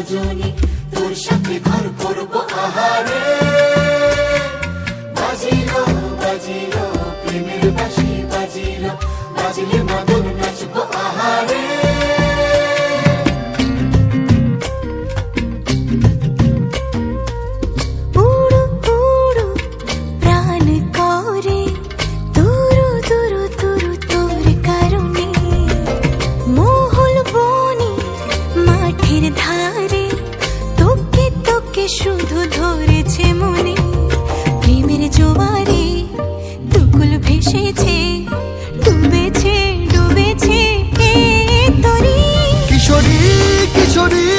দুজনে তোর সাথে ঘর করবো আহারে। বাজিলো বাজিলো প্রেমের বাঁশি বাজিলো, বাজলে মদন নাচবো আহারে। শুধু ধরেছে মনে প্রেমের জোয়ারে, দুকুল ভেসেছে, ডুবেছে ডুবেছে তরি। কিশোরী কিশোরী